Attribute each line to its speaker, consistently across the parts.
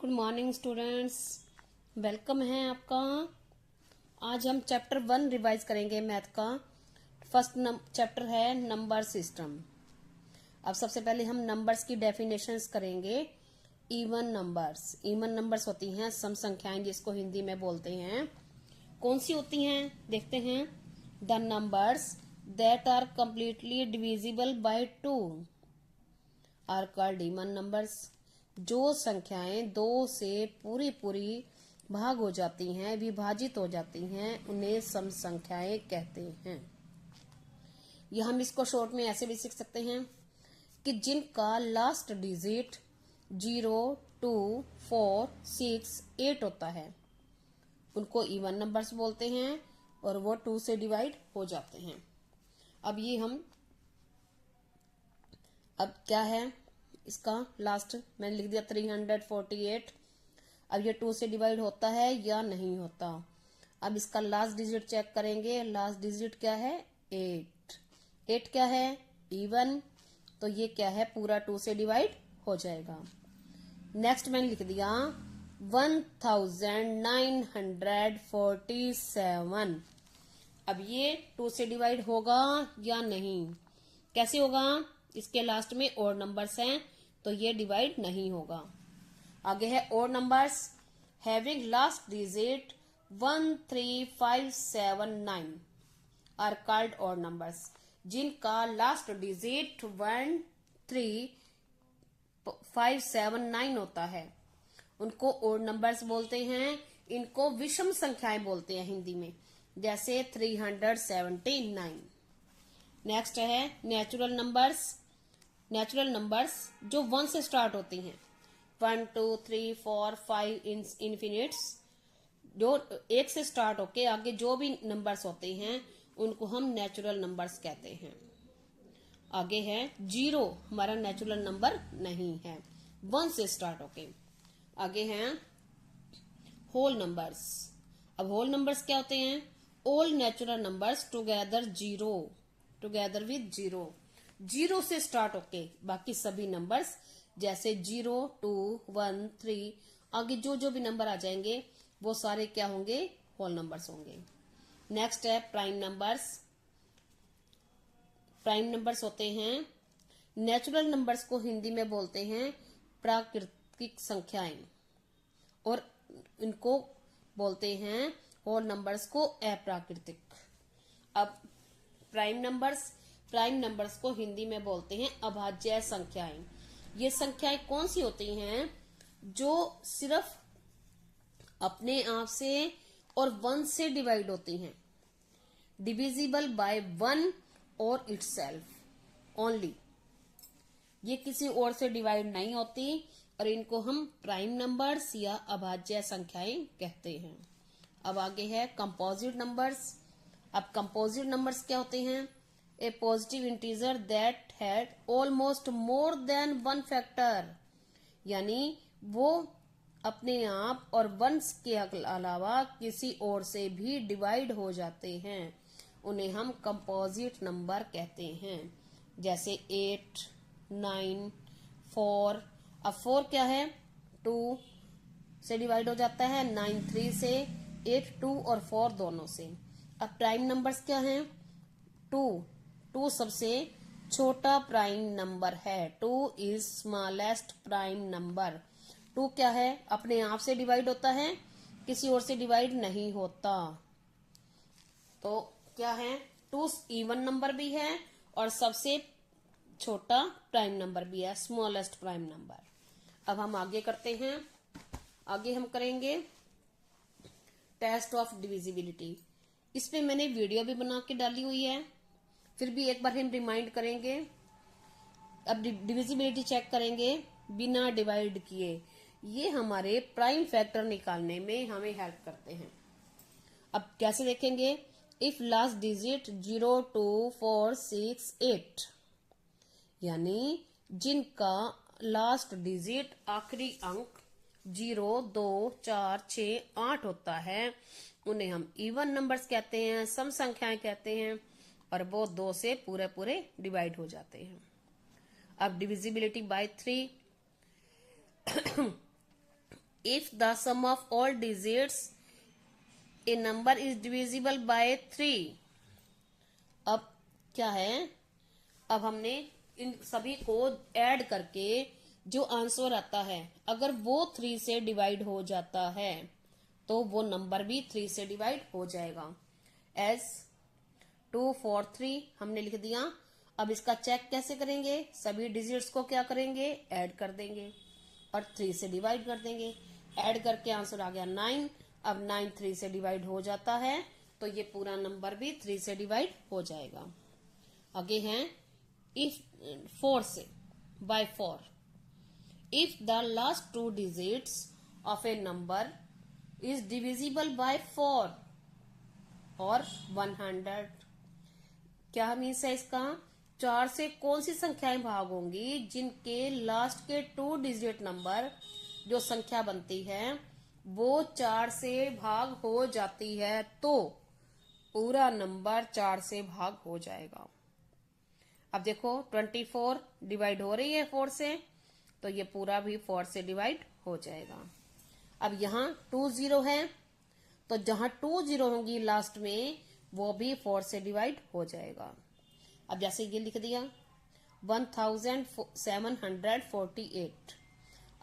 Speaker 1: Good morning students, welcome है आपका। आज हम चैप्टर 1 रिवाइज करेंगे मैथ का। फर्स्ट चैप्टर है नंबर सिस्टम। अब सबसे पहले हम नंबर्स की डेफिनेशंस करेंगे। इवन नंबर्स होती हैं सम संख्याएं, जिसको हिंदी में बोलते हैं। कौन सी होती हैं देखते हैं। The numbers that are completely divisible by 2 are called even numbers. जो संख्याएं 2 से पूरी भाग हो जाती हैं, विभाजित हो जाती हैं, उन्हें सम संख्याएं कहते हैं। या हम इसको शॉर्ट में ऐसे भी सीख सकते हैं कि जिनका लास्ट डिजिट 0, 2, 4, 6, 8 होता है, उनको इवन नंबर्स बोलते हैं और वो 2 से डिवाइड हो जाते हैं। अब क्या है इसका लास्ट, मैंने लिख दिया 348। अब ये 2 से डिवाइड होता है या नहीं होता। अब इसका लास्ट डिजिट चेक करेंगे। लास्ट डिजिट क्या है? 8। 8 क्या है? इवन। तो ये क्या है? पूरा 2 से डिवाइड हो जाएगा। नेक्स्ट मैंने लिख दिया 1947। अब ये 2 से डिवाइड होगा या नहीं? कैसे होगा? इसके लास्ट में और नंबर्स हैं तो ये डिवाइड नहीं होगा। आगे है और numbers having last digit 1, 3, 5, 7, 9 are called odd numbers. जिनका लास्ट डिजिट 1, 3, 5, 7, 9 होता है, उनको और नंबर्स बोलते हैं। इनको विषम संख्याएं बोलते हैं हिंदी में, जैसे 379। नेक्स्ट है नेचुरल नंबर्स जो 1 से स्टार्ट होती हैं। 1, 2, 3, 4, 5 इन्फिनिट्स, जो 1 से स्टार्ट होके आगे जो भी नंबर्स होते हैं उनको हम नेचुरल नंबर्स कहते हैं। आगे है 0, हमारा नेचुरल नंबर नहीं है, 1 से स्टार्ट होके। आगे हैं होल नंबर्स। अब होल नंबर्स क्या होते हैं? All natural numbers together with 0 से स्टार्ट होके बाकी सभी नंबर्स, जैसे 0, 2, 1, 3, आगे जो भी नंबर आ जाएंगे वो सारे क्या होंगे? होल नंबर्स होंगे। नेक्स्ट है प्राइम नंबर्स होते हैं। नेचुरल नंबर्स को हिंदी में बोलते हैं प्राकृतिक संख्याएं, और इनको बोलते हैं होल नंबर्स को अप्राकृतिक। अब प्राइम नंबर्स को हिंदी में बोलते हैं अभाज्य संख्याएं। ये संख्याएं कौन सी होती हैं? जो सिर्फ अपने आप से और 1 से डिवाइड होती हैं, डिविजिबल बाय 1 और इटसेल्फ ओनली। ये किसी और से डिवाइड नहीं होती और इनको हम प्राइम नंबर्स या अभाज्य संख्याएं कहते हैं। अब आगे है कंपोजिट नंबर्स। अब कंपोजिट नंबर्स क्या होते हैं? A positive integer that had almost more than 1 factor, यानी वो अपने आप और 1 के अलावा किसी और से भी डिवाइड हो जाते हैं, उन्हें हम कंपोजिट नंबर कहते हैं। जैसे 8, 9, 4। अब 4 क्या है? 2 से डिवाइड हो जाता है, 9 3 से, 8 2 और 4 दोनों से। अब प्राइम नंबर्स क्या हैं? 2 सबसे छोटा प्राइम नंबर है। 2 इज स्मॉलेस्ट प्राइम नंबर। 2 क्या है? अपने आप से डिवाइड होता है, किसी और से डिवाइड नहीं होता। तो क्या है? 2 इवन नंबर भी है और सबसे छोटा प्राइम नंबर भी है, स्मॉलेस्ट प्राइम नंबर। अब हम आगे करते हैं। आगे हम करेंगे टेस्ट ऑफ डिविजिबिलिटी। इस पे मैंने वीडियो भी बना के डाली हुई है, फिर भी एक बार हम रिमाइंड करेंगे। अब डिविजिबिलिटी चेक करेंगे बिना डिवाइड किए। ये हमारे प्राइम फैक्टर निकालने में हमें हेल्प करते हैं। अब कैसे देखेंगे? इफ लास्ट डिजिट 0, 2, 4, 6, 8, यानी जिनका लास्ट डिजिट आखिरी अंक 0, 2, 4, 6, 8 होता है, उन्हें हम इवन नंबर्स कहते हैं, सम संख्याएं कहते हैं, और वो 2 से पूरे डिवाइड हो जाते हैं। अब divisibility by 3। If the sum of all digits a number is divisible by 3। अब क्या है, अब हमने इन सभी को ऐड करके जो आंसर आता है अगर वो 3 से डिवाइड हो जाता है तो वो नंबर भी 3 से डिवाइड हो जाएगा। एज 2 4 3 हमने लिख दिया। अब इसका चेक कैसे करेंगे, सभी डिजिट्स को क्या करेंगे, ऐड कर देंगे और 3 से डिवाइड कर देंगे। ऐड करके आंसर आ गया 9। अब 9 3 से डिवाइड हो जाता है तो ये पूरा नंबर भी 3 से डिवाइड हो जाएगा। आगे हैं इफ 4 से, by 4। If the last 2 digits of a number is divisible by 4 और 100। क्या मीन्स है इसका, 4 से कौन सी संख्याएं भाग होंगी जिनके लास्ट के 2 डिजिट नंबर जो संख्या बनती है वो 4 से भाग हो जाती है तो पूरा नंबर 4 से भाग हो जाएगा। अब देखो 24 डिवाइड हो रही है 4 से तो ये पूरा भी 4 से डिवाइड हो जाएगा। अब यहाँ 2 0 है तो जहां 2 0 होंगी लास्ट में वो भी 4 से डिवाइड हो जाएगा। अब जैसे ये लिख दिया 1748।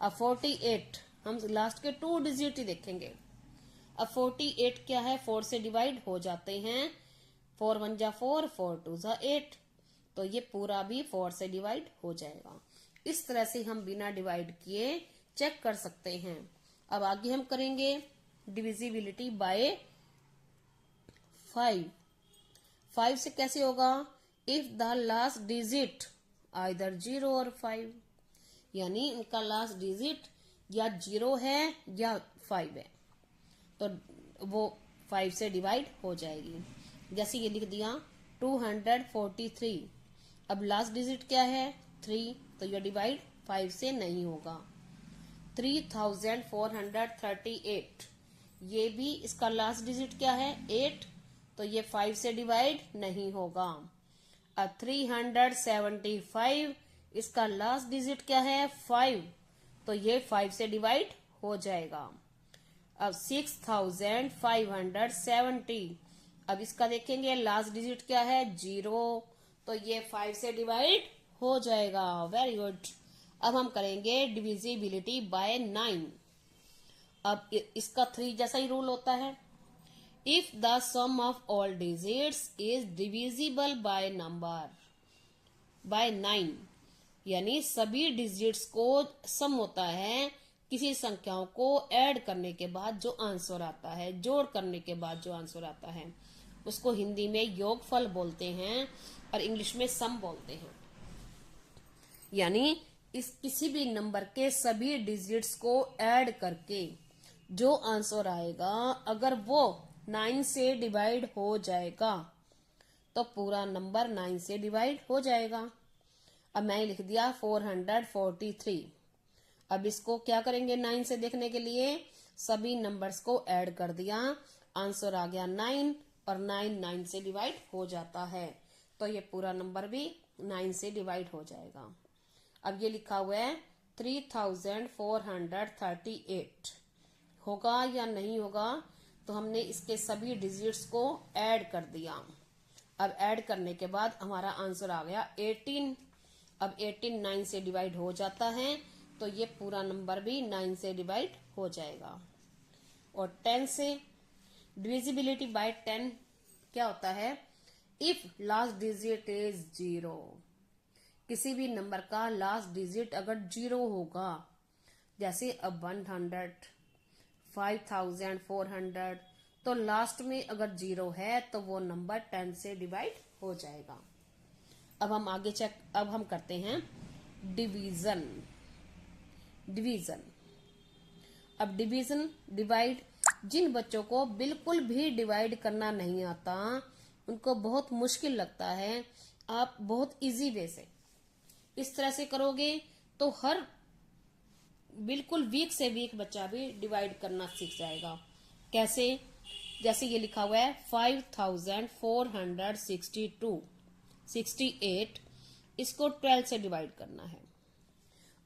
Speaker 1: अब 48 हम लास्ट के 2 डिजिट ही देखेंगे। अब 48 क्या है, 4 से डिवाइड हो जाते हैं। 4 1 जा 4, 4 2 जा 8 तो ये पूरा भी 4 से डिवाइड हो जाएगा। इस तरह से हम बिना डिवाइड किए चेक कर सकते हैं। अब आगे हम करेंगे डिविजिबिलिटी बाय 5। 5 से कैसे होगा, if the last digit either 0 और 5, यानी इनका लास्ट डिजिट या 0 है या 5 है तो वो 5 से डिवाइड हो जाएगी। जैसे ये लिख दिया 243। अब लास्ट डिजिट क्या है 3 तो ये डिवाइड 5 से नहीं होगा। 3438 ये भी इसका लास्ट डिजिट क्या है 8 तो ये 5 से डिवाइड नहीं होगा। अब 375 इसका लास्ट डिजिट क्या है 5 तो ये 5 से डिवाइड हो जाएगा। अब 6570 अब इसका देखेंगे लास्ट डिजिट क्या है 0 तो ये 5 से डिवाइड हो जाएगा। Very good. अब हम करेंगे डिविजिबिलिटी बाय 9। अब इसका 3 जैसा ही रूल होता है। If the sum of all digits is divisible by number by 9, यानी सभी डिजिट्स को सम होता है किसी संख्याओं को ऐड करने के बाद जो आंसर आता है, जोड़ करने के बाद जो आंसर आता है उसको हिंदी में योगफल बोलते हैं और इंग्लिश में सम बोलते हैं। यानी इस किसी भी नंबर के सभी डिजिट्स को ऐड करके जो आंसर आएगा अगर वो 9 से डिवाइड हो जाएगा तो पूरा नंबर 9 से डिवाइड हो जाएगा। अब मैंने लिख दिया 443। अब इसको क्या करेंगे 9 से देखने के लिए सभी नंबर्स को ऐड कर दिया, आंसर आ गया 9 और 9 से डिवाइड हो जाता है तो ये पूरा नंबर भी 9 से डिवाइड हो जाएगा। अब ये लिखा हुआ है 3438 होगा या नहीं होगा तो हमने इसके सभी डिजिट्स को ऐड कर दिया। अब ऐड करने के बाद हमारा आंसर आ गया 18। अब 18 9 से डिवाइड हो जाता है तो ये पूरा नंबर भी 9 से डिवाइड हो जाएगा। और 10 से डिविजिबिलिटी बाय 10 क्या होता है, इफ लास्ट डिजिट इज 0, किसी भी नंबर का लास्ट डिजिट अगर 0 होगा, जैसे अब 100 5400 तो लास्ट में अगर 0 है तो वो नंबर 10 से डिवाइड हो जाएगा। अब हम आगे अब हम करते हैं डिवीजन। अब डिवीजन डिवाइड, जिन बच्चों को बिल्कुल भी डिवाइड करना नहीं आता, उनको बहुत मुश्किल लगता है, आप बहुत इजी वे से इस तरह से करोगे तो हर बिल्कुल वीक से वीक बच्चा भी डिवाइड करना सीख जाएगा। कैसे, जैसे ये लिखा हुआ है 5468 इसको 12 से डिवाइड करना है।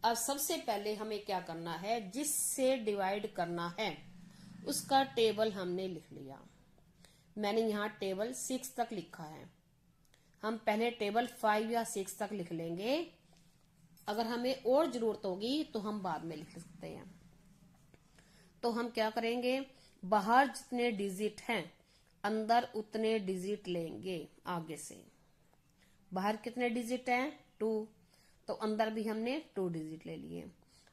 Speaker 1: अब सबसे पहले हमें क्या करना है, जिससे डिवाइड करना है उसका टेबल हमने लिख लिया। मैंने यहाँ टेबल 6 तक लिखा है। हम पहले टेबल 5 या 6 तक लिख लेंगे। अगर हमें और जरूरत होगी तो हम बाद में लिख सकते हैं। तो हम क्या करेंगे, बाहर जितने डिजिट हैं अंदर उतने डिजिट लेंगे। आगे से बाहर कितने डिजिट हैं, 2, तो अंदर भी हमने 2 डिजिट ले लिए।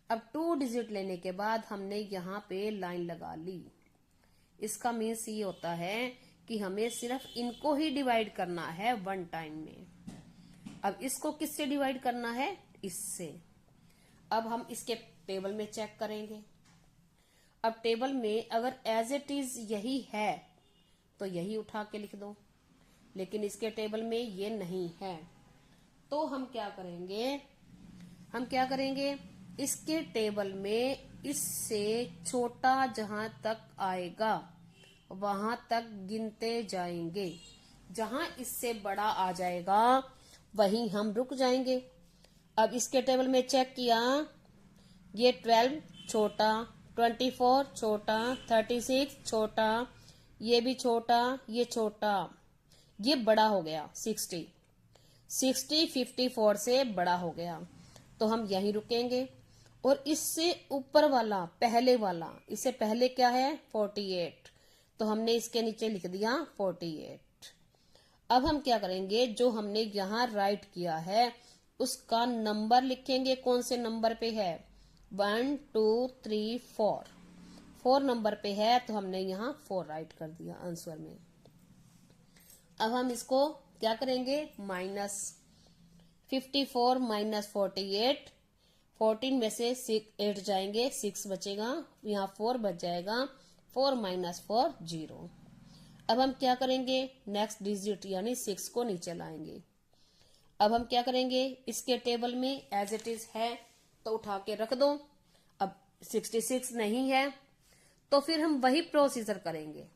Speaker 1: अब 2 डिजिट लेने के बाद हमने यहाँ पे लाइन लगा ली। इसका मीन्स ये होता है कि हमें सिर्फ इनको ही डिवाइड करना है 1 टाइम में। अब इसको किससे डिवाइड करना है, इससे। अब हम इसके टेबल में चेक करेंगे। अब टेबल में अगर एज इट इज यही है तो यही उठा के लिख दो, लेकिन इसके टेबल में ये नहीं है। तो हम क्या करेंगे, इसके टेबल में इससे छोटा जहां तक आएगा वहां तक गिनते जाएंगे। जहां इससे बड़ा आ जाएगा वहीं हम रुक जाएंगे। अब इसके टेबल में चेक किया, ये 12 छोटा, 24 छोटा, 36 छोटा, ये भी छोटा, ये छोटा, ये बड़ा हो गया 60 54 से बड़ा हो गया। तो हम यहीं रुकेंगे। और इससे ऊपर वाला, पहले वाला, इससे पहले क्या है 48, तो हमने इसके नीचे लिख दिया 48। अब हम क्या करेंगे, जो हमने यहाँ राइट किया है उसका नंबर लिखेंगे। कौन से नंबर पे है, 1 2 3 4 नंबर पे है, तो हमने यहाँ 4 राइट कर दिया आंसर में। अब हम इसको क्या करेंगे, -54 - 48, 14 में से 8 जाएंगे, 6 बचेगा, यहाँ 4 बच जाएगा, 4 - 4 0। अब हम क्या करेंगे, नेक्स्ट डिजिट यानी 6 को नीचे लाएंगे। अब हम क्या करेंगे, इसके टेबल में एज इट इज है तो उठा के रख दो। अब 66 नहीं है तो फिर हम वही प्रोसीजर करेंगे।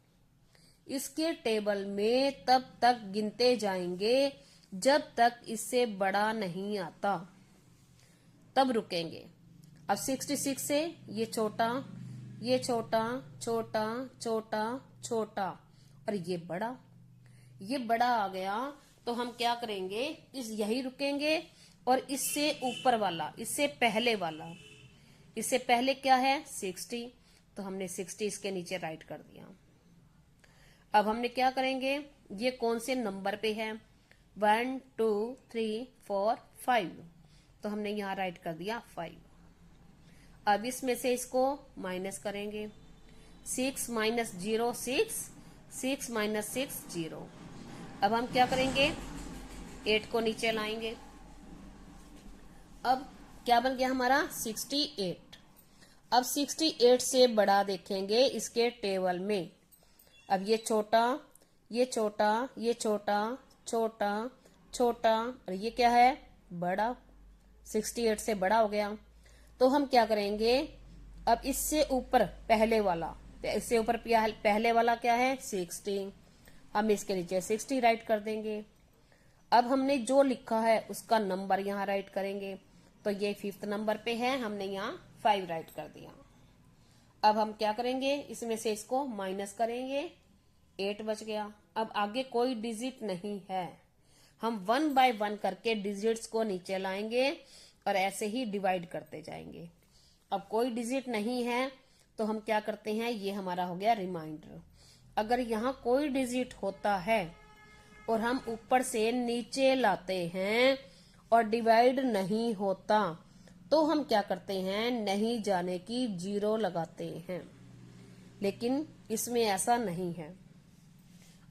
Speaker 1: इसके टेबल में तब तक गिनते जाएंगे जब तक इससे बड़ा नहीं आता, तब रुकेंगे। अब 66 से ये छोटा, ये छोटा, छोटा, छोटा, छोटा, और ये बड़ा आ गया। तो हम क्या करेंगे, यही रुकेंगे। और इससे ऊपर वाला, इससे पहले क्या है 60, तो हमने 60 इसके नीचे राइट कर दिया। अब हमने क्या करेंगे, ये कौन से नंबर पे है, 1 2 3 4 5, तो हमने यहाँ राइट कर दिया 5। अब इसमें से इसको माइनस करेंगे, 6 - 0 6, 6 - 6 0। अब हम क्या करेंगे, 8 को नीचे लाएंगे। अब क्या बन गया हमारा 68। अब 68 से बड़ा देखेंगे इसके टेबल में। अब ये छोटा, ये छोटा, ये छोटा, छोटा, छोटा, और ये क्या है बड़ा, 68 से बड़ा हो गया। तो हम क्या करेंगे, अब इससे ऊपर पहले वाला क्या है 60, हम इसके नीचे 60 राइट कर देंगे। अब हमने जो लिखा है उसका नंबर यहाँ राइट करेंगे। तो ये 5th नंबर पे है, हमने यहाँ 5 राइट कर दिया। अब हम क्या करेंगे, इसमें से इसको माइनस करेंगे, 8 बच गया। अब आगे कोई डिजिट नहीं है, हम 1 बाय 1 करके डिजिट्स को नीचे लाएंगे और ऐसे ही डिवाइड करते जाएंगे। अब कोई डिजिट नहीं है तो हम क्या करते हैं, ये हमारा हो गया रिमाइंडर। अगर यहाँ कोई डिजिट होता है और हम ऊपर से नीचे लाते हैं और डिवाइड नहीं होता तो हम क्या करते हैं, नहीं जाने की 0 लगाते हैं। लेकिन इसमें ऐसा नहीं है।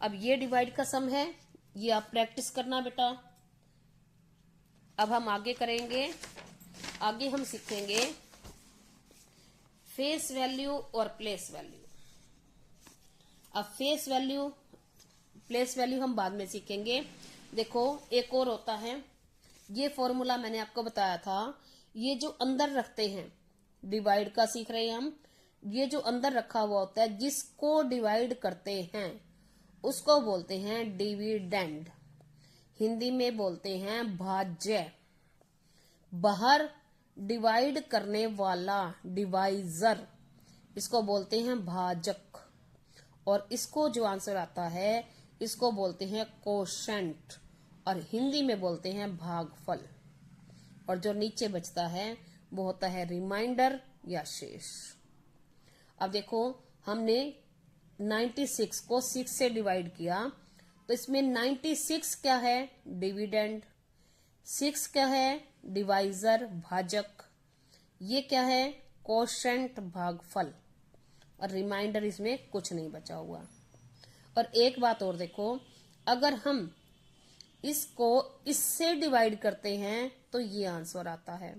Speaker 1: अब ये डिवाइड का सम है, ये आप प्रैक्टिस करना बेटा। अब हम आगे करेंगे, आगे हम सीखेंगे फेस वैल्यू और प्लेस वैल्यू। अब फेस वैल्यू प्लेस वैल्यू हम बाद में सीखेंगे। देखो एक और होता है, ये फॉर्मूला मैंने आपको बताया था, ये जो अंदर रखते हैं, डिवाइड का सीख रहे हैं हम, ये जो अंदर रखा हुआ होता है जिसको डिवाइड करते हैं उसको बोलते हैं डिविडेंड, हिंदी में बोलते हैं भाज्य। बाहर डिवाइड करने वाला डिवाइजर, इसको बोलते हैं भाजक। और इसको जो आंसर आता है इसको बोलते हैं कोशेंट, और हिंदी में बोलते हैं भागफल। और जो नीचे बचता है वो होता है रिमाइंडर या शेष। अब देखो, हमने 96 को 6 से डिवाइड किया, तो इसमें 96 क्या है? डिविडेंड। 6 क्या है? डिवाइजर, भाजक। ये क्या है? कोशेंट, भागफल। और रिमाइंडर इसमें कुछ नहीं बचा हुआ। और एक बात और देखो, अगर हम इसको इससे डिवाइड करते हैं तो ये आंसर आता है।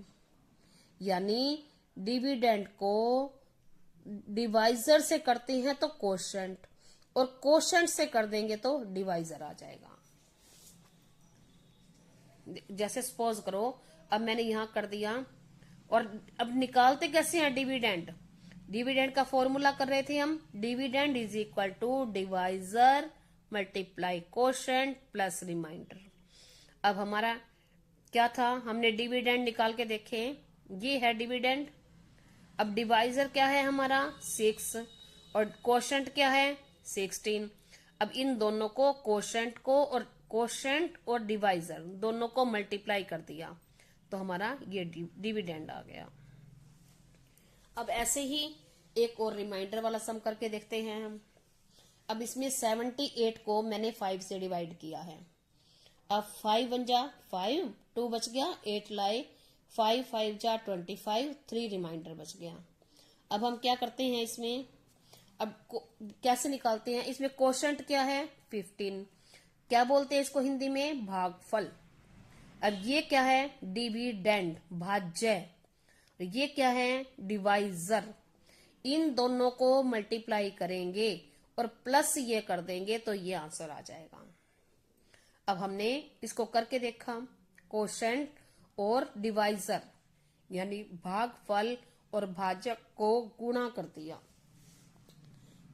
Speaker 1: यानी डिविडेंड को डिवाइजर से करते हैं तो कोशेंट, और कोशेंट से कर देंगे तो डिवाइजर आ जाएगा। जैसे सपोज करो, अब मैंने यहां कर दिया, और अब निकालते कैसे हैं डिविडेंड? डिविडेंड का फॉर्मूला कर रहे थे हम, dividend is equal to divisor multiply quotient plus remainder. अब हमारा क्या था? हमने डिविडेंड निकाल के देखे, ये है डिविडेंड। अब डिवाइजर क्या है हमारा? 6, और कोशेंट क्या है? 16। अब इन दोनों को, कोशेंट और डिवाइजर दोनों को मल्टीप्लाई कर दिया तो हमारा ये डिविडेंड आ गया। अब ऐसे ही एक और रिमाइंडर वाला सम करके देखते हैं हम। अब इसमें 78 को मैंने 5 से डिवाइड किया है। अब 5 बन जा 5, 2 बच गया, 8 लाए, 5 5 जा 25, 3 रिमाइंडर बच गया। अब हम क्या करते हैं इसमें? अब कैसे निकालते हैं? इसमें कोशेंट क्या है? 15। क्या बोलते हैं इसको हिंदी में? भागफल। अब ये क्या है? डिविडेंड, भाज्य। ये क्या है? डिवाइजर। इन दोनों को मल्टीप्लाई करेंगे और प्लस ये कर देंगे तो ये आंसर आ जाएगा। अब हमने इसको करके देखा, कोशेंट और डिवाइजर यानी भागफल और भाजक को गुणा कर दिया,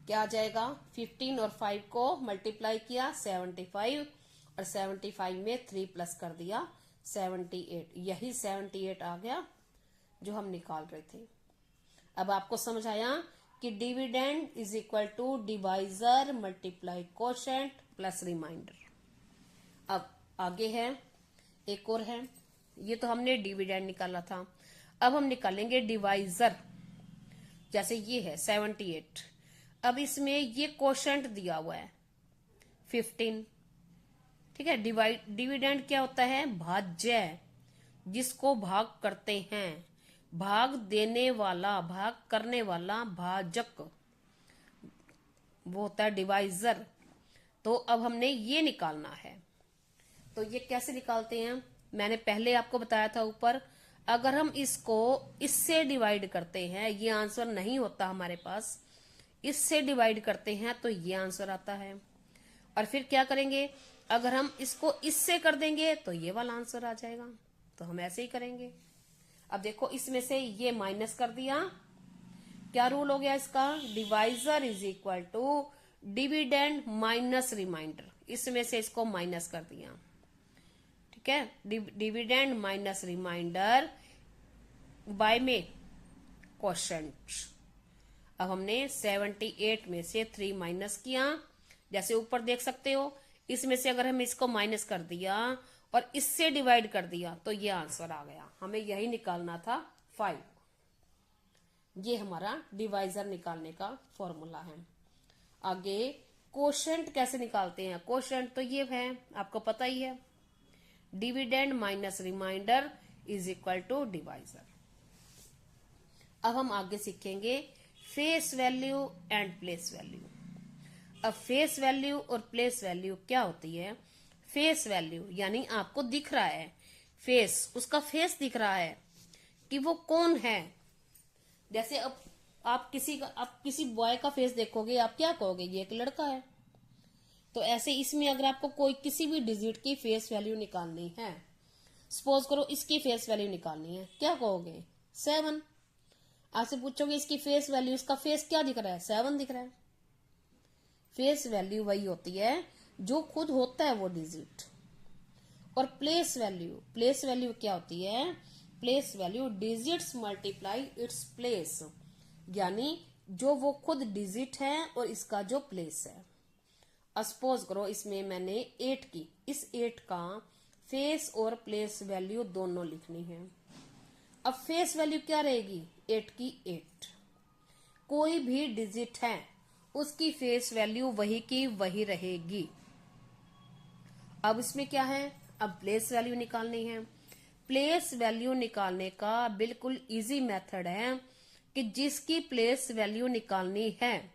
Speaker 1: क्या आ जाएगा? 15 और 5 को मल्टीप्लाई किया 75, और 75 में 3 प्लस कर दिया 78। यही 78 आ गया जो हम निकाल रहे थे। अब आपको समझ आया कि dividend is equal to divisor multiply quotient plus remainder. अब आगे है, एक और है। ये तो हमने डिविडेंड निकाला था, अब हम निकालेंगे डिवाइजर। जैसे ये है 78, अब इसमें ये कोशेंट दिया हुआ है 15, ठीक है। डिविडेंड क्या होता है? भाज्य, जिसको भाग करते हैं, भाग देने वाला, भाग करने वाला भाजक, वो होता है डिवाइजर। तो अब हमने ये निकालना है, तो ये कैसे निकालते हैं? मैंने पहले आपको बताया था ऊपर, अगर हम इसको इससे डिवाइड करते हैं, ये आंसर नहीं होता हमारे पास, इससे डिवाइड करते हैं तो ये आंसर आता है। और फिर क्या करेंगे? अगर हम इसको इससे कर देंगे तो ये वाला आंसर आ जाएगा। तो हम ऐसे ही करेंगे। अब देखो, इसमें से ये माइनस कर दिया, क्या रूल हो गया इसका? Divisor is equal to dividend minus remainder. इसमें से इसको माइनस कर दिया, ठीक है। डिविडेंड माइनस रिमाइंडर बाय में कोशेंट। अब हमने 78 में से 3 माइनस किया, जैसे ऊपर देख सकते हो। इसमें से अगर हम इसको माइनस कर दिया और इससे डिवाइड कर दिया तो ये आंसर आ गया। हमें यही निकालना था 5। ये हमारा डिवाइजर निकालने का फॉर्मूला है। आगे कोशेंट कैसे निकालते हैं? कोशेंट तो ये है, आपको पता ही है, dividend minus remainder is equal to divisor. अब हम आगे सीखेंगे face value and place value. अब फेस वैल्यू और प्लेस वैल्यू क्या होती है? फेस वैल्यू यानी आपको दिख रहा है फेस, उसका फेस दिख रहा है कि वो कौन है। जैसे अब आप किसी बॉय का फेस देखोगे, आप क्या कहोगे? ये एक लड़का है। तो ऐसे इसमें अगर आपको कोई किसी भी डिजिट की फेस वैल्यू निकालनी है, सपोज करो इसकी फेस वैल्यू निकालनी है, क्या कहोगे? 7। आपसे पूछोगे इसकी फेस वैल्यू, इसका फेस क्या दिख रहा है? 7 दिख रहा है। फेस वैल्यू वही होती है जो खुद होता है वो डिजिट। और प्लेस वैल्यू क्या होती है? Place value digits multiply its place, यानी जो वो खुद डिजिट है और इसका जो प्लेस है। सपोज करो इसमें मैंने 8 की, इस 8 का फेस और प्लेस वैल्यू दोनों लिखनी है। अब फेस वैल्यू क्या रहेगी? 8 की 8। कोई भी डिजिट है उसकी फेस वैल्यू वही की वही रहेगी। अब इसमें क्या है? अब प्लेस वैल्यू निकालनी है। प्लेस वैल्यू निकालने का बिल्कुल इजी मेथड है कि जिसकी प्लेस वैल्यू निकालनी है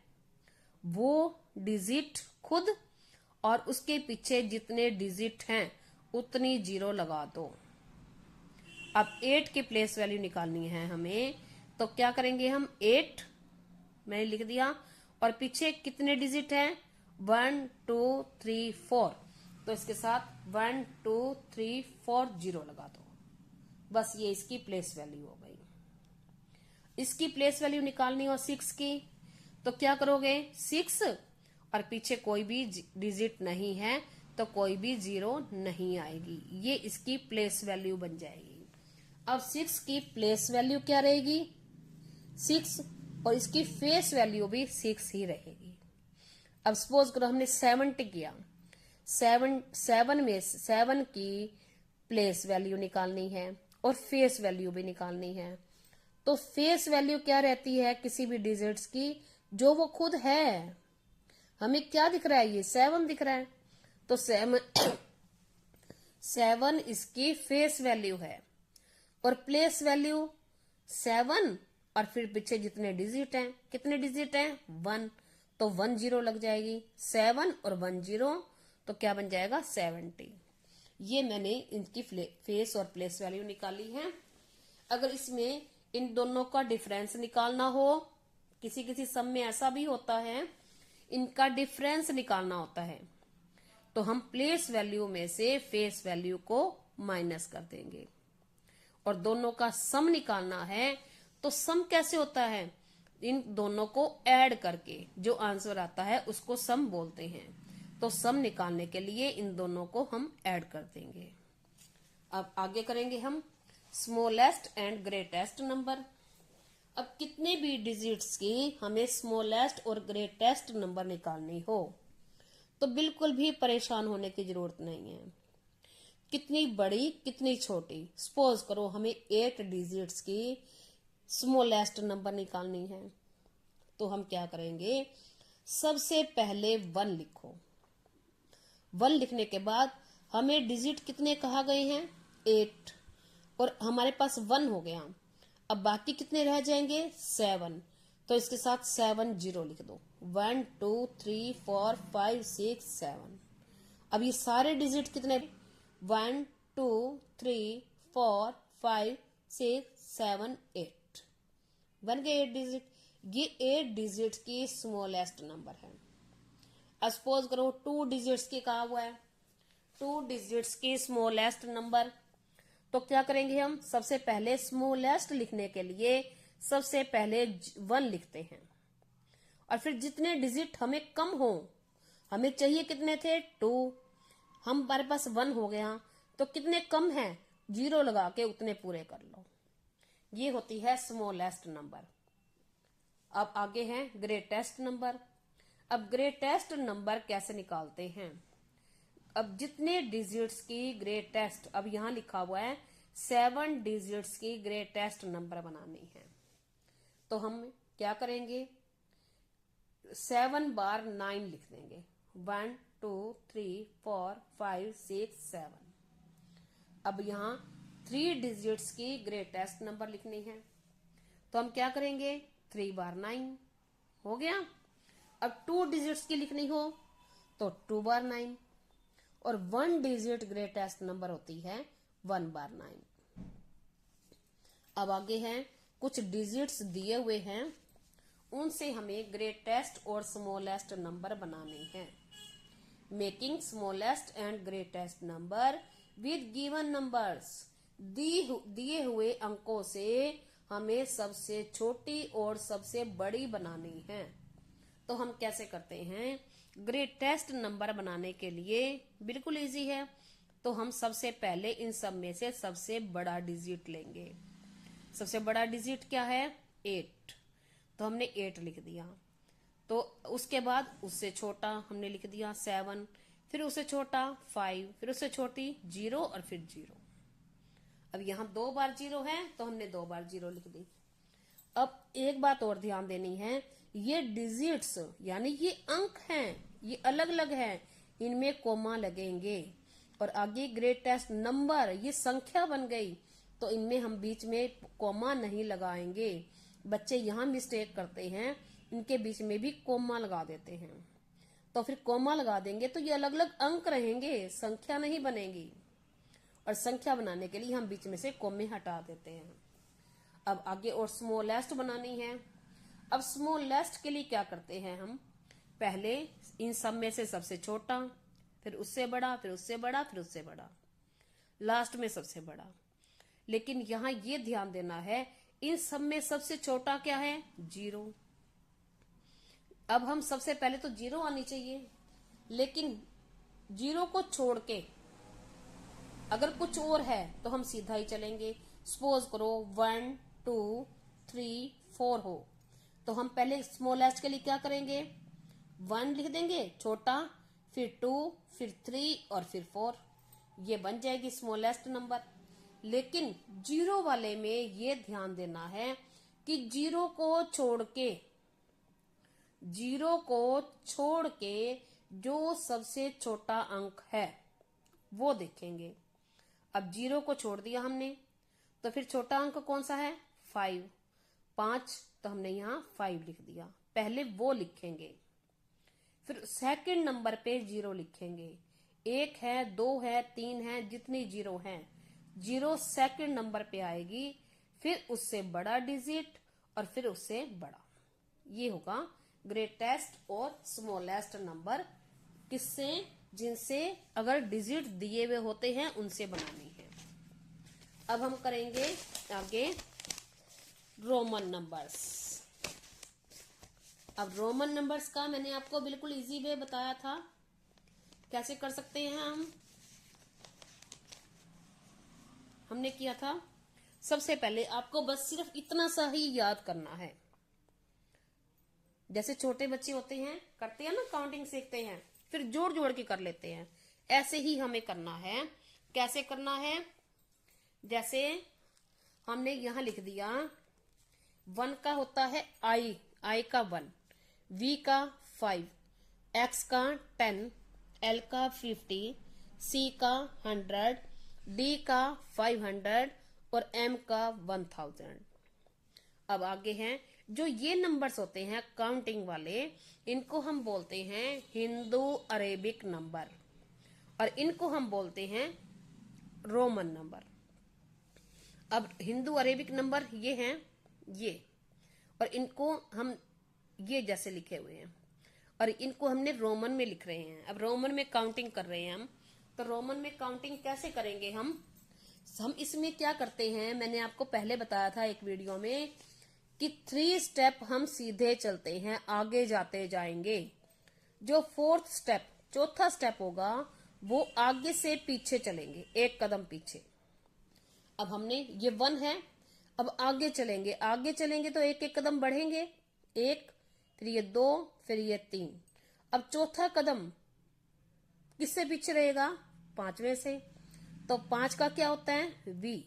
Speaker 1: वो डिजिट खुद और उसके पीछे जितने डिजिट हैं उतनी जीरो लगा दो। अब 8 की प्लेस वैल्यू निकालनी है हमें, तो क्या करेंगे हम? 8 मैंने लिख दिया और पीछे कितने डिजिट हैं? 1 2 3 4, तो इसके साथ 1 2 3 4 जीरो लगा दो। बस ये इसकी प्लेस वैल्यू हो गई। इसकी प्लेस वैल्यू निकालनी हो 6 की, तो क्या करोगे? 6 और पीछे कोई भी डिजिट नहीं है तो कोई भी जीरो नहीं आएगी, ये इसकी प्लेस वैल्यू बन जाएगी। अब 6 की प्लेस वैल्यू क्या रहेगी? 6, और इसकी फेस वैल्यू भी 6 ही रहेगी। अब सपोज करो हमने 70 किया, 7 में 7 की प्लेस वैल्यू निकालनी है और फेस वैल्यू भी निकालनी है। तो फेस वैल्यू क्या रहती है किसी भी डिजिट्स की? जो वो खुद है। हमें क्या दिख रहा है? ये 7 दिख रहा है, तो 7 इसकी फेस वैल्यू है और प्लेस वैल्यू 7 और फिर पीछे जितने डिजिट हैं, कितने डिजिट हैं? 1, तो 1 जीरो लग जाएगी। 7 और 1 जीरो, तो क्या बन जाएगा? 70। ये मैंने इनकी फेस और प्लेस वैल्यू निकाली है। अगर इसमें इन दोनों का डिफरेंस निकालना हो, किसी किसी सम में ऐसा भी होता है इनका डिफरेंस निकालना होता है, तो हम प्लेस वैल्यू में से फेस वैल्यू को माइनस कर देंगे। और दोनों का सम निकालना है, तो सम कैसे होता है? इन दोनों को ऐड करके जो आंसर आता है उसको सम बोलते हैं। तो सम निकालने के लिए इन दोनों को हम ऐड कर देंगे। अब आगे करेंगे हम स्मॉलेस्ट एंड ग्रेटेस्ट नंबर। अब कितने भी डिजिट्स की हमें स्मॉलेस्ट और ग्रेटेस्ट नंबर निकालनी हो तो बिल्कुल भी परेशान होने की जरूरत नहीं है। कितनी बड़ी कितनी छोटी, सपोज करो हमें 8 डिजिट्स की स्मॉलेस्ट नंबर निकालनी है, तो हम क्या करेंगे? सबसे पहले 1 लिखो। 1 लिखने के बाद हमें डिजिट कितने कहा गए हैं? 8, और हमारे पास 1 हो गया। अब बाकी कितने रह जाएंगे? 7, तो इसके साथ 7 जीरो लिख दो। 1 2 3 4 5 6 7। अब ये सारे डिजिट कितने? 1 2 3 4 5 6 7 8 बन गए 8 डिजिट। ये 8 डिजिट की स्मॉलेस्ट नंबर है। सपोज करो 2 डिजिट्स की कहा हुआ है, 2 डिजिट्स की स्मॉलेस्ट नंबर, तो क्या करेंगे हम? सबसे पहले स्मॉलेस्ट लिखने के लिए सबसे पहले 1 लिखते हैं और फिर जितने डिजिट हमें कम हो, हमें चाहिए कितने थे? 2, हमारे पास 1 हो गया, तो कितने कम हैं? 0 लगा के उतने पूरे कर लो। ये होती है स्मॉलेस्ट नंबर। अब आगे है ग्रेटेस्ट नंबर। अब ग्रेटेस्ट नंबर कैसे निकालते हैं? अब जितने डिजिट्स की ग्रेटेस्ट, अब यहां लिखा हुआ है 7 डिजिट्स की ग्रेटेस्ट नंबर बनानी है, तो हम क्या करेंगे? 7 बार 9 लिख देंगे। 1 2 3 4 5 6 7। अब यहां 3 डिजिट्स की ग्रेटेस्ट नंबर लिखनी है, तो हम क्या करेंगे? 3 बार 9 हो गया। अब 2 डिजिट्स की लिखनी हो तो 2 बार 9, और 1 डिजिट ग्रेटेस्ट नंबर होती है 1 बार 9। अब आगे हैं कुछ डिजिट्स दिए हुए हैं, उनसे हमें ग्रेटेस्ट और स्मॉलेस्ट नंबर बनाने हैं। Making smallest and greatest number with given numbers. दिए हुए अंकों से हमें सबसे छोटी और सबसे बड़ी बनानी है। तो हम कैसे करते हैं? ग्रेटेस्ट नंबर बनाने के लिए बिल्कुल इजी है। तो हम सबसे पहले इन सब में से सबसे बड़ा डिजिट लेंगे। सबसे बड़ा डिजिट क्या है? 8। तो हमने 8 लिख दिया। तो उसके बाद उससे छोटा हमने लिख दिया 7, फिर उससे छोटा 5, फिर उससे छोटी 0 और फिर 0। अब यहाँ 2 बार 0 है तो हमने 2 बार 0 लिख दी। अब एक बात और ध्यान देनी है, ये डिजिट्स यानी ये अंक हैं, ये अलग अलग हैं, इनमें कोमा लगेंगे। और आगे ग्रेटेस्ट नंबर, ये संख्या बन गई, तो इनमें हम बीच में कोमा नहीं लगाएंगे। बच्चे यहाँ मिस्टेक करते हैं, इनके बीच में भी कोमा लगा देते हैं। तो फिर कोमा लगा देंगे तो ये अलग अलग अंक रहेंगे, संख्या नहीं बनेगी। और संख्या बनाने के लिए हम बीच में से कोमे हटा देते हैं। अब आगे और स्मॉलेस्ट बनानी है। अब स्मॉलेस्ट के लिए क्या करते हैं हम? पहले इन सब में से सबसे छोटा, फिर उससे बड़ा, फिर उससे बड़ा, फिर उससे बड़ा, लास्ट में सबसे बड़ा। लेकिन यहाँ ये ध्यान देना है, इन सब में सबसे छोटा क्या है? 0। अब हम सबसे पहले तो 0 आनी चाहिए, लेकिन 0 को छोड़ के अगर कुछ और है तो हम सीधा ही चलेंगे। सपोज करो 1 2 3 4 हो, तो हम पहले स्मॉलेस्ट के लिए क्या करेंगे? 1 लिख देंगे छोटा, फिर 2, फिर 3 और फिर 4। ये बन जाएगी स्मॉलेस्ट नंबर। लेकिन 0 वाले में ये ध्यान देना है कि 0 को छोड़ के जो सबसे छोटा अंक है वो देखेंगे। अब 0 को छोड़ दिया हमने, तो फिर छोटा अंक कौन सा है? 5, तो हमने यहाँ 5 लिख दिया। पहले वो लिखेंगे, फिर सेकंड नंबर पे 0 लिखेंगे। 1 है, 2 है, 3 है, जितनी 0 है, 0 सेकंड नंबर पे आएगी, फिर उससे बड़ा डिजिट और फिर उससे बड़ा। ये होगा ग्रेटेस्ट और स्मॉलेस्ट नंबर। किससे? जिनसे अगर डिजिट दिए हुए होते हैं उनसे बनानी है। अब हम करेंगे आगे रोमन नंबर्स। अब रोमन नंबर्स का मैंने आपको बिल्कुल इजी वे बताया था, कैसे कर सकते हैं हमने किया था। सबसे पहले आपको बस सिर्फ इतना सा ही याद करना है। जैसे छोटे बच्चे होते हैं, करते हैं ना, काउंटिंग सीखते हैं, फिर जोड़ जोड़ के कर लेते हैं, ऐसे ही हमें करना है। कैसे करना है? जैसे हमने यहां लिख दिया 1 का होता है आई का 1, V का 5, X का 10, L का 50, C का 100, D का 500 और M का 1000। अब आगे हैं जो ये नंबर्स होते हैं काउंटिंग वाले, इनको हम बोलते हैं हिंदू अरेबिक नंबर और इनको हम बोलते हैं रोमन नंबर। अब हिंदू अरेबिक नंबर ये हैं ये, और इनको हम ये जैसे लिखे हुए हैं, और इनको हमने रोमन में लिख रहे हैं। अब रोमन में काउंटिंग कर रहे हैं हम, तो रोमन में काउंटिंग कैसे करेंगे हम इसमें क्या करते हैं, मैंने आपको पहले बताया था एक वीडियो में कि 3 स्टेप हम सीधे चलते हैं, आगे जाते जाएंगे। जो 4th स्टेप, चौथा स्टेप होगा, वो आगे से पीछे चलेंगे, एक कदम पीछे। अब हमने ये 1 है, अब आगे चलेंगे तो एक एक कदम बढ़ेंगे, 1, फिर ये 2, फिर ये 3। अब चौथा कदम किससे पीछे रहेगा? 5वें से। तो 5 का क्या होता है? V।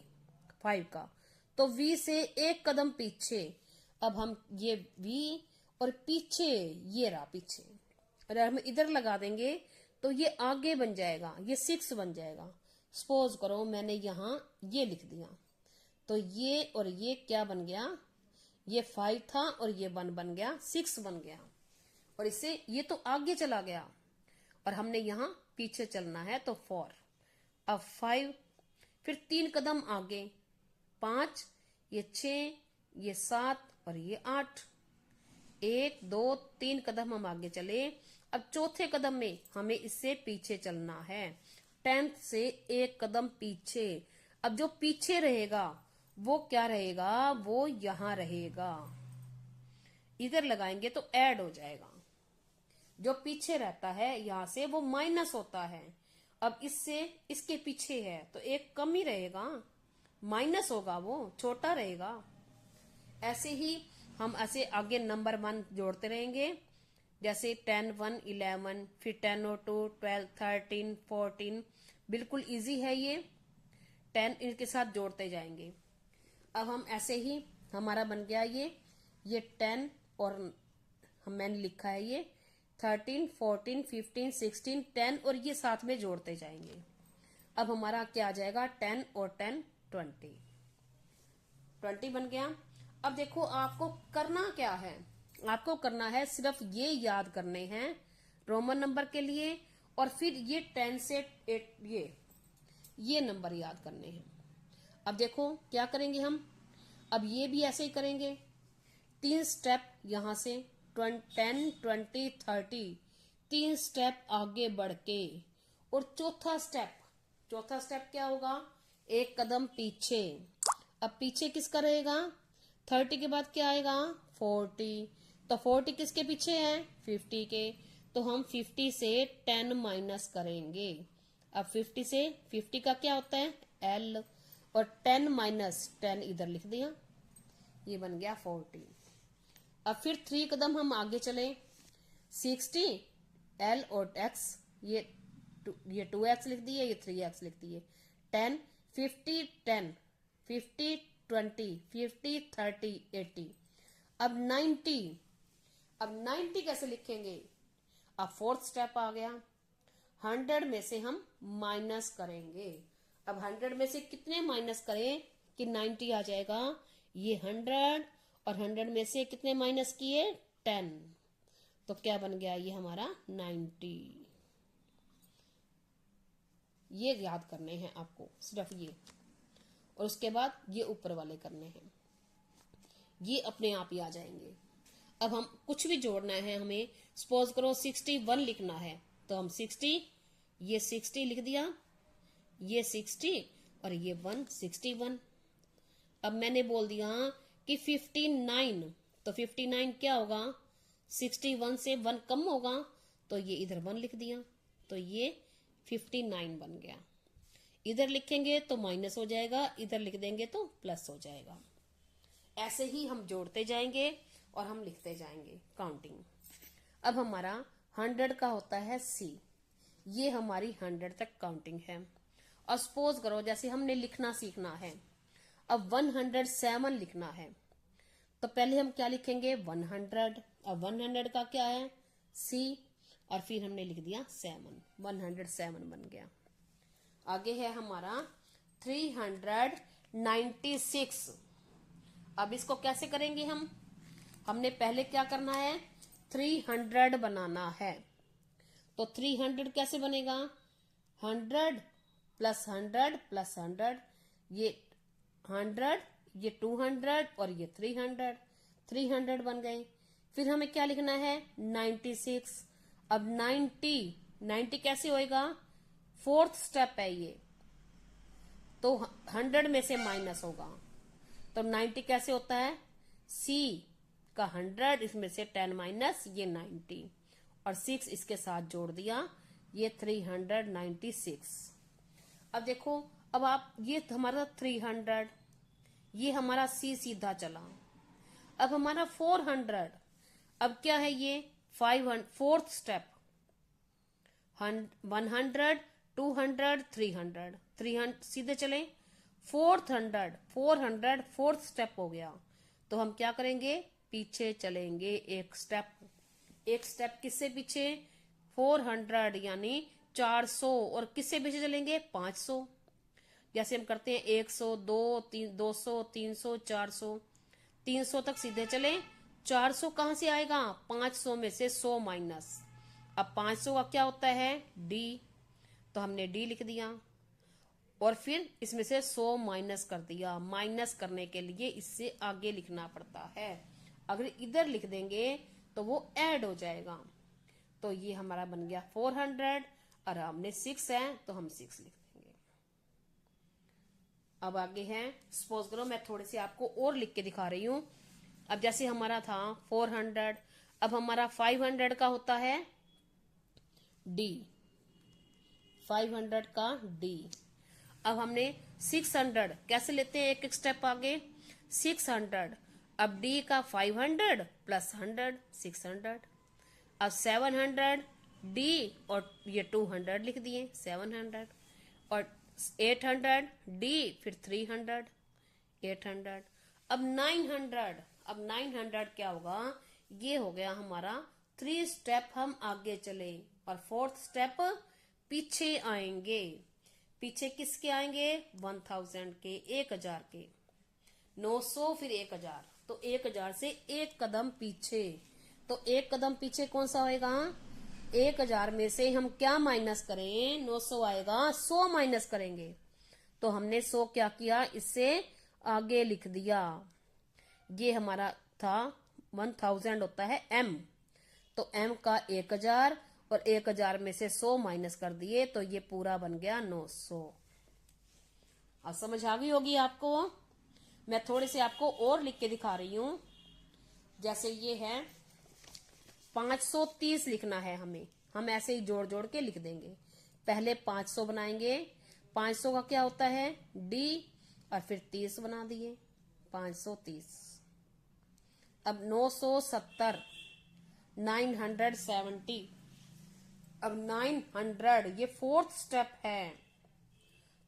Speaker 1: 5 का, तो V से एक कदम पीछे। अब हम ये V और पीछे ये रहा पीछे, और हम इधर लगा देंगे तो ये आगे बन जाएगा, ये 6 बन जाएगा। सपोज करो मैंने यहां ये लिख दिया, तो ये और ये क्या बन गया? ये 5 था और ये 1 बन गया, 6 बन गया, और इससे ये तो आगे चला गया और हमने यहां पीछे चलना है, तो 4। अब 5, फिर 3 कदम आगे, 5, ये 6, ये 7 और ये 8। 1 2 3 कदम हम आगे चले। अब चौथे कदम में हमें इससे पीछे चलना है, 10th से एक कदम पीछे। अब जो पीछे रहेगा वो क्या रहेगा? वो यहां रहेगा, इधर लगाएंगे तो ऐड हो जाएगा। जो पीछे रहता है यहां से वो माइनस होता है, अब इससे इसके पीछे है तो एक कम ही रहेगा, माइनस होगा, वो छोटा रहेगा। ऐसे ही हम ऐसे आगे नंबर 1 जोड़ते रहेंगे, जैसे 10 1 11, फिर 10 और 2 12 13 14। बिल्कुल इजी है ये, 10 इनके साथ जोड़ते जाएंगे। अब हम ऐसे ही हमारा बन गया ये 10 और मैंने लिखा है ये 13 14 15 16 10 और ये साथ में जोड़ते जाएंगे। अब हमारा क्या आ जाएगा, 10 और 10 20 बन गया। अब देखो आपको करना क्या है, आपको करना है सिर्फ ये याद करने हैं रोमन नंबर के लिए, और फिर ये 10 से 8 ये नंबर याद करने हैं। अब देखो क्या करेंगे हम, अब ये भी ऐसे ही करेंगे, 3 स्टेप यहां से 10 20 30, 3 स्टेप आगे बढ़ के, और चौथा स्टेप क्या होगा, एक कदम पीछे। अब पीछे किसका रहेगा, 30 के बाद क्या आएगा 40, तो 40 किसके पीछे है 50 के, तो हम 50 से 10 माइनस करेंगे। अब 50 से 50 का क्या होता है L, और 10 माइनस 10 इधर लिख दिया, ये बन गया 40। अब फिर 3 कदम हम आगे चले, 60 L और X, ये 2x लिख दिए, ये 3x लिख दिए, 10 50 10 50 20 50 30 80। अब 90 कैसे लिखेंगे, अब 4th स्टेप आ गया, 100 में से हम माइनस करेंगे। अब 100 में से कितने माइनस करें कि 90 आ जाएगा, ये 100 और 100 में से कितने माइनस किए 10, तो क्या बन गया ये हमारा 90। ये याद करने हैं आपको सिर्फ ये, और उसके बाद ये ऊपर वाले करने हैं, ये अपने आप ही आ जाएंगे। अब हम कुछ भी जोड़ना है, हमें सपोज करो 61 लिखना है, तो हम 60, ये 60 लिख दिया, ये 60 और ये 161। अब मैंने बोल दिया कि 59, तो 59 क्या होगा, 61 से 1 कम होगा, तो ये इधर 1 लिख दिया, तो ये 59 बन गया। इधर लिखेंगे तो माइनस हो जाएगा, इधर लिख देंगे तो प्लस हो जाएगा। ऐसे ही हम जोड़ते जाएंगे और हम लिखते जाएंगे काउंटिंग। अब हमारा 100 का होता है C, ये हमारी 100 तक काउंटिंग है। और सपोज करो जैसे हमने लिखना सीखना है, अब 107 लिखना है, तो पहले हम क्या लिखेंगे 100, अब 100 का क्या है C, और फिर हमने लिख दिया 7, 107 बन गया। आगे है हमारा 396। अब इसको कैसे करेंगे हमने पहले क्या करना है 300 बनाना है, तो 300 कैसे बनेगा, 100 प्लस 100 प्लस 100, ये 100, ये 200 और ये 300 बन गए। फिर हमें क्या लिखना है 96। अब 90 कैसे होएगा, 4th स्टेप है ये, तो 100 में से माइनस होगा, तो 90 कैसे होता है, C का 100, इसमें से 10 माइनस ये 90, और 6 इसके साथ जोड़ दिया, ये 396। अब देखो, अब आप ये हमारा 300, ये हमारा C सीधा चला। अब हमारा 400, अब क्या है ये 4th स्टेप, 100 200 300 सीधे चले, 400 4th स्टेप हो गया, तो हम क्या करेंगे पीछे चलेंगे एक स्टेप किससे पीछे 400 यानी 400, और किससे पीछे चलेंगे 500। जैसे हम करते हैं 100 200 300 400, 300 तक सीधे चले, 400 कहां से आएगा 500 में से 100 माइनस, अब 500 का क्या होता है D, तो हमने D लिख दिया, और फिर इसमें से 100 माइनस कर दिया। माइनस करने के लिए इससे आगे लिखना पड़ता है, अगर इधर लिख देंगे तो वो ऐड हो जाएगा। तो ये हमारा बन गया 400, और हमने 6 है तो हम 6 लिख देंगे। अब आगे है, सपोज करो मैं थोड़े से आपको और लिख के दिखा रही हूं। अब जैसे हमारा था 400, अब हमारा 500 का होता है D, 500 का D। अब हमने 600 कैसे लेते हैं, एक एक स्टेप आगे। 600, अब D का 500 प्लस 100 600। अब 700 D और ये 200 लिख दिए 700, और 800 D फिर 300 800। अब 900 क्या होगा, ये हो गया हमारा 3 स्टेप हम आगे चले और 4th स्टेप पीछे आएंगे। पीछे किसके आएंगे, 1000 के, 1000 के, 900 फिर 1000, तो 1000 से एक कदम पीछे। तो एक कदम पीछे कौन सा होएगा, 1000 में से हम क्या माइनस करें, 900 आएगा, 100 माइनस करेंगे। तो हमने 100 क्या किया, इससे आगे लिख दिया। ये हमारा था 1000 होता है M, तो M का 1000 और 1000 में से 100 माइनस कर दिए, तो ये पूरा बन गया 900। अब समझ आ गई होगी आपको। मैं थोड़े से आपको और लिख के दिखा रही हूं। जैसे ये है 530 लिखना है हमें, हम ऐसे ही जोड़ जोड़ के लिख देंगे। पहले 500 बनाएंगे, 500 का क्या होता है D, और फिर 30 बना दिए 530। अब 970 970, अब 900 ये 4th स्टेप है,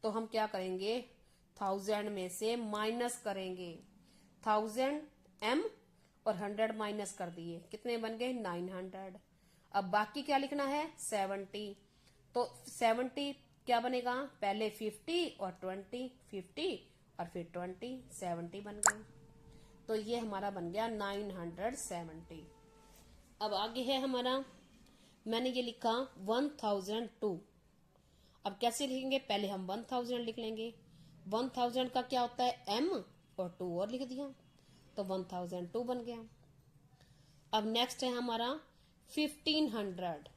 Speaker 1: तो हम क्या करेंगे, 1000 में से माइनस करेंगे 1000 M और 100 माइनस कर दिए, कितने बन गए 900। अब बाकी क्या लिखना है 70, तो 70 क्या बनेगा, पहले 50 और 20, 50 और फिर 20, 70 बन गए। तो ये हमारा बन गया 970। अब आगे है हमारा, मैंने ये लिखा 1002। अब कैसे लिखेंगे, पहले हम 1000 लिख लेंगे। 1000 का क्या होता है M और 2 और लिख दिया, तो 1002 बन गया। अब नेक्स्ट है हमारा 1500।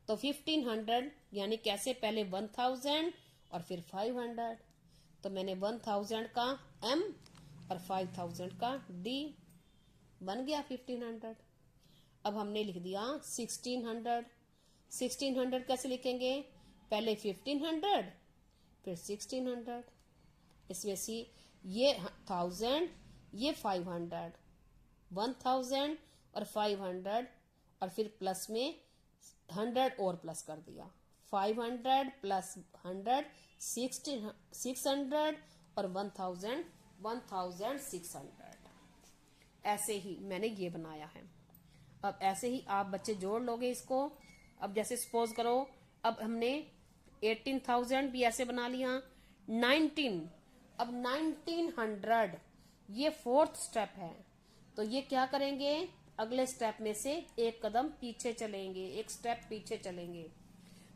Speaker 1: तो 1500 यानी कैसे, पहले 1000 और फिर 500, तो मैंने 1000 का M और 5000 का D बन गया 1500। अब हमने लिख दिया 1600। 1600 कैसे लिखेंगे, पहले 1500 फिर 1600, इसमें से ये 1000 ये 500, 1000 और 500 और फिर प्लस में 100 और प्लस कर दिया, 500 प्लस 100 600 और 1000 1600। ऐसे ही मैंने ये बनाया है। अब ऐसे ही आप बच्चे जोड़ लोगे इसको। अब जैसे सपोज करो, अब हमने 18,000 भी ऐसे बना लिया, 19, अब 1900 ये 4th स्टेप है, तो ये क्या करेंगे, अगले स्टेप में से एक कदम पीछे चलेंगे, एक स्टेप पीछे चलेंगे।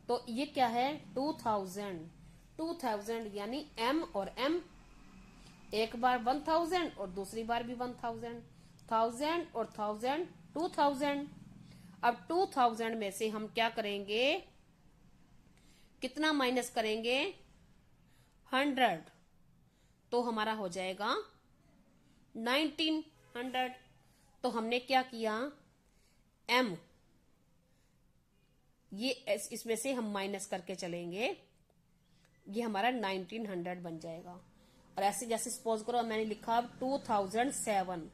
Speaker 1: तो ये क्या है 2000 यानी M और M, एक बार 1000 और दूसरी बार भी 1000, 1000 और 1000 2000। अब 2000 में से हम क्या करेंगे, कितना माइनस करेंगे 100, तो हमारा हो जाएगा 1900। तो हमने क्या किया, M ये इसमें से हम माइनस करके चलेंगे, ये हमारा 1900 बन जाएगा। और ऐसे जैसे सपोज करो मैंने लिखा 2007,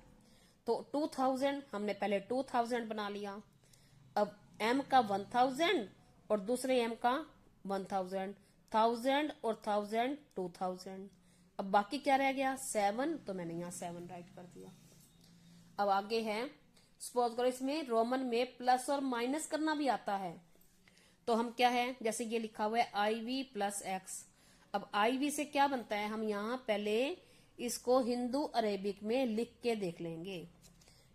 Speaker 1: तो 2000 हमने पहले 2000 बना लिया, अब M का 1000 और दूसरे M का 1000, 1000 और 1000 2000। अब बाकी क्या रह गया 7, तो मैंने यहाँ 7 राइट कर दिया। अब आगे है, सपोज करो इसमें रोमन में प्लस और माइनस करना भी आता है, तो हम क्या है, जैसे ये लिखा हुआ है IV प्लस X। अब IV से क्या बनता है, हम यहाँ पहले इसको हिंदू अरेबिक में लिख के देख लेंगे।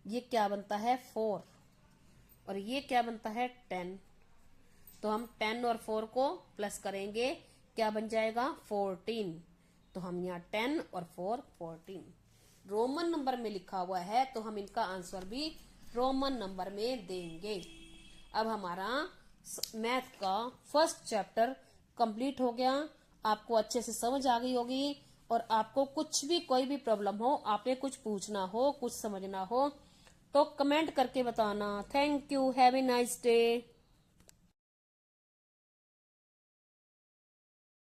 Speaker 1: ये क्या बनता है 4 और ये क्या बनता है 10, तो हम 10 और 4 को प्लस करेंगे, क्या बन जाएगा 14, तो हम यहाँ 10 और 4 14। रोमन नंबर में लिखा हुआ है, तो हम इनका आंसर भी रोमन नंबर में देंगे। अब हमारा मैथ का फर्स्ट चैप्टर कंप्लीट हो गया, आपको अच्छे से समझ आ गई होगी। और आपको कुछ भी कोई भी प्रॉब्लम हो, आपने कुछ पूछना हो, कुछ समझना हो, तो कमेंट करके बताना। Thank you, have a nice day.